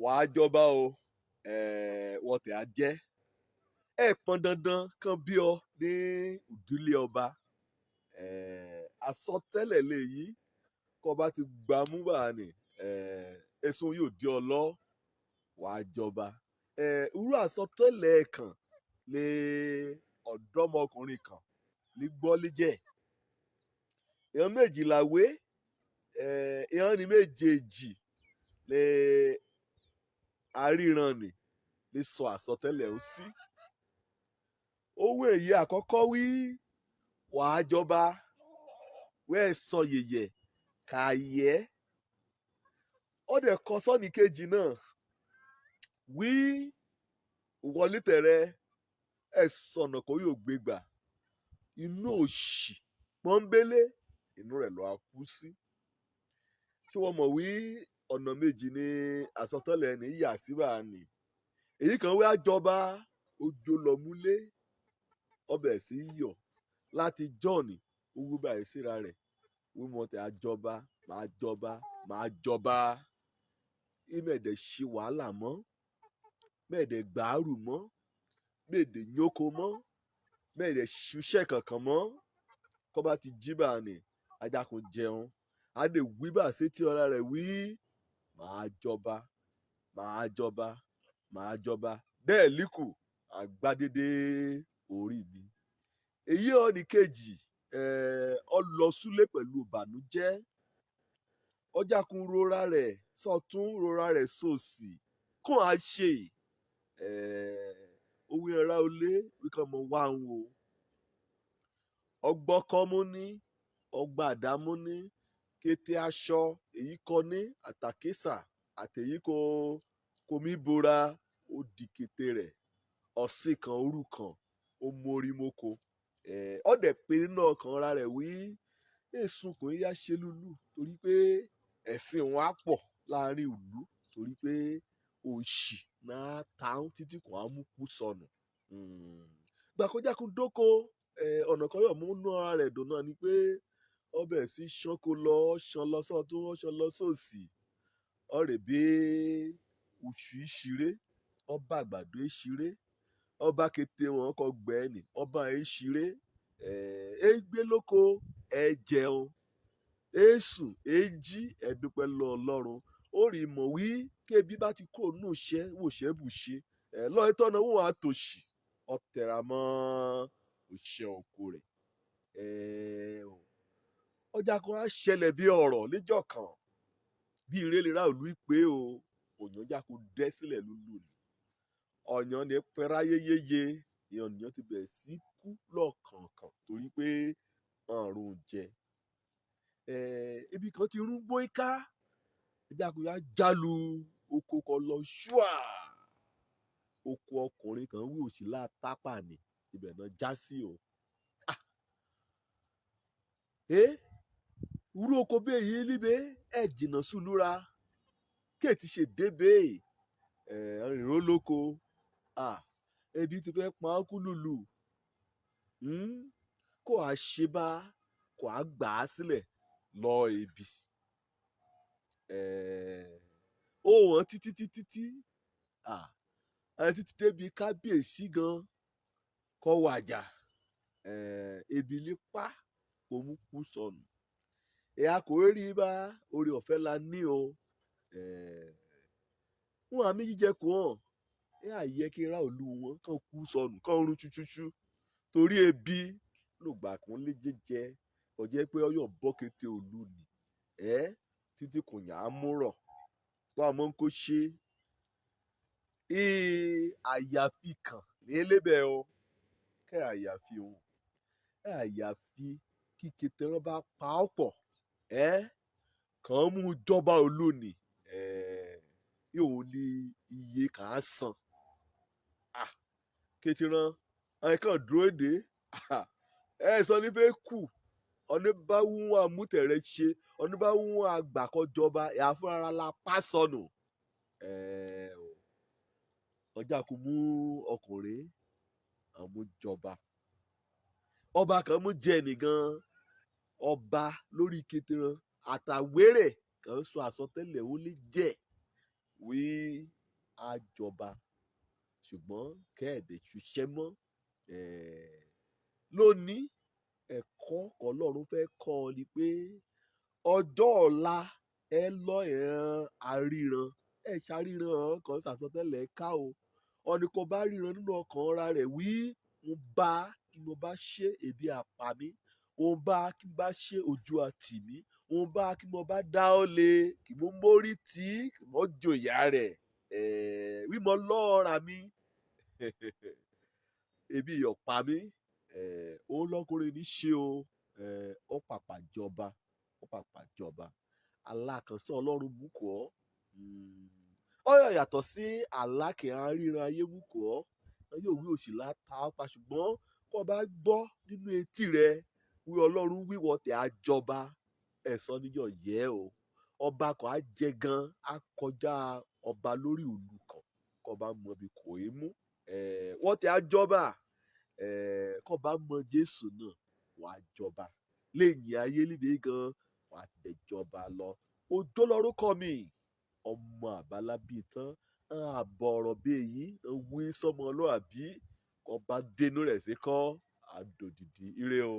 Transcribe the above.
wàá jọba o wọ́n tẹ̀ á jẹ́ ẹ pọn dandan kan bí ọ ní ìdílé ọba àsọtẹ́lẹ̀ lèyí kọ́ bá ti gbámú bá ní ẹ̀sùn yóò di ọ lọ wàá jọba irú àsọtẹ́lẹ̀ kan lè ọ̀dọ́mọkùnrin kan ní gbọ́líjẹ́ èèyàn méjìlá wé èèyàn ní méjèèjì lè àríran ni lè sọ àsọtẹ́lẹ̀ ó sí owó èyí àkọ́kọ́ wí wàá jọba wẹ́ẹ̀ sọ yẹ̀yẹ̀ kàyẹ́ ọ̀dẹ̀ kọ sọ́ni kejì náà wí wọlé tẹ̀rẹ̀ ẹ̀ sọ̀nà kó yóò gbé gbà inú òṣì pọ́nbélé inú rẹ̀ ló á kú sí ṣé wọ́n mọ̀ wí ọ̀nà méjì ní àsọtẹ́lẹ̀ ní yà síbà ni èyí kan wí àjọba ojo lọ́múlé ọbẹ̀ sí yọ̀ láti jọ́ọ̀nì owó báyìí síra rẹ̀ wọ́n mọ̀ tẹ́ àjọba máa jọba ìmẹ̀ẹ̀dẹ̀ ṣe wàhálà mọ́ mẹ́ẹ̀dẹ̀ gbàárù mọ́ mẹ́ẹ̀dẹ̀ yókò mọ́ mẹ́ẹ̀dẹ̀ ṣiṣẹ́ kankan mọ́ kọ́ bá ti jí bá ní ajakun jẹun adé wí bá sétí ọ̀rá rẹ̀ wí máa jọba bẹ́ẹ̀ líkù àgbàdédé orí mi èyí ọ̀nì kejì ọ lọ súlé pẹ̀lú ìbànújẹ́ ọjàkùn rora rẹ̀ sọ̀tún rora rẹ̀ sòsì kàn á ṣe ohun ẹ̀rá olé wíkàn mọ́ wá ń wo ọgbọ́kọ́mú ní ọgbàdámú ní kété aṣọ èyí kọ ní àtàkésà àtèyí kò mí bora ó di kété rẹ̀ ọ̀sìn kan òru kan ó mórí mọ́kò ọ̀dẹ̀ pé nínú ọkàn ara rẹ̀ wí èsùn kò yá ṣe lùlù torí pé ẹ̀sìn wọn á pọ̀ láàrin ìlú torí pé òṣì náà táwọn títí kò á mú kú sọnù gbàkójákun dóko ọ̀nà kan yọ̀ mú nú ara rẹ̀ dùn náà ni pé ọbẹ̀ sí ṣánko lọ ṣan lọ sọ́tún wọ́n ṣan lọ sósì ọ̀rẹ́ bí oṣù ìṣiré ọba àgbàdo ìṣiré ọba kété wọn kọ gbẹ́ẹ̀nì ọba ìṣiré gbé lóko jẹun sùn jí ẹ̀dúpẹ́ lọ ọlọ́run ó rí mọ̀ wí kébi bá ti kúrò nínú iṣẹ́ wòṣẹ́ bùṣe lọ́ọ́ tọ́nà wọn àtòṣì ọ̀tẹ̀rà mọ́ òṣìṣẹ́ oko rẹ̀ ọjà kan á ṣẹlẹ̀ bí ọ̀rọ̀ níjọ́ kan bí ìrẹ́lera òlú ìpè o òyìnbó kò dẹ́ sílẹ̀ lúlù ni ọ̀yàn ní pẹ́ráyé yéye ènìyàn ti bẹ̀rẹ̀ sí kú lọ́kànkàn torí pé àrùn jẹ ibi kan ti rún gbóíká ẹja kò yá jálu oko kan lọ ṣúà oko ọkùnrin kan wí òsì látápà ní ibẹ̀ náà já sí o wúrú oko bẹ́ẹ̀ yìí líbe ẹ̀ jìnnà sùlúra kéètì ṣe débè rìnrìn lóko ebi ti fẹ́ pa á kú lùlù kó a ṣe bá kó a gbà á sílẹ̀ lọ ebi ó wọ́n títí títí débi kábíyèsí gan kọ́ wàjà ebi lè pa kò mú kú sọnù ẹ̀yà kò rí bá orí ọ̀fẹ́ la ní o wọn àmì jíjẹ kò hàn àyẹ kí ra òlu wọn kàn kú sọnù kàn rún chúchúchú torí ebi lògbà kan lè jẹjẹ ọjẹ pé ọyọ bọkété òlu ni títí kò yàn á múrọ tó àmọ́ ń kó ṣe àyàfi kan lélẹ́bẹ̀ o kẹ́ àyàfi òun àyàfi kí kéterán bá pa ọ́ pọ̀ kàn mú jọba òlu ni yóò ní iye kà á san kéterán àìkàn dúró dé sọ ní fẹ́ kù ọ̀ní bá wú wọn àmútẹ̀rẹ̀ ṣe ọ̀ní bá wú wọn àgbàkọ́jọba ìyá fúnra la pa sọnù ọjà kò mú ọkùnrin àmújọba ọba kan mú jẹ nìgan ọba lórí kéterán àtàwérè kan sọ àsọtẹ́lẹ̀ ó lè jẹ wí àjọba ṣùgbọ́n kẹ́ẹ̀dẹ̀ ṣiṣẹ́ mọ́. Lónìí ẹ̀kọ́ Ọlọ́run fẹ́ kọ́ ọ ni pé ọjọ́ ọ̀la ẹ lọ ìran aríran ẹ ṣàríran kan ṣàsọtẹ́lẹ̀ ká o ọ̀nì kò bá ríran nínú ọkàn ara rẹ̀ wí mo bá kí mo bá ṣe ebi àpá mi mo bá kí mo bá ṣe ojú àtì mi mo bá kí mo bá dá ọ lé kí mo mórí tí kí mo jòyà rẹ̀ wí mo lọ́ọ̀ra mi ebi ọ̀pá mi òun lọkùnrin ní ṣe o ó pàpà jọba alákànṣe Ọlọ́run mú kọ́ ọ yàtọ̀ sí àlákè àríran ayé mú kọ́ ọ yóò wí òsì láta pa ṣùgbọ́n kó bá gbọ́ nínú etí rẹ wí Ọlọ́run wíwọ́ tẹ̀ á jọba ẹ̀san níyọ̀ yẹ o ọba kan á jẹ gan á kọjá ọba lórí òlù kan kó bá mọ ibi kò í mú wọ́n tẹ̀ á jọba kó bá mọ Jésù náà wà á jọba lẹ́yìn ayé líle gan wà á dẹ̀jọba lọ Òjó lórúkọ mi ọmọ àbálábí tán àbọ̀ ọ̀rọ̀ bí èyí wí sọmọ ọlọ́àbí kó bá dénú rẹ̀ sí kọ́ àdòdìdì ire o.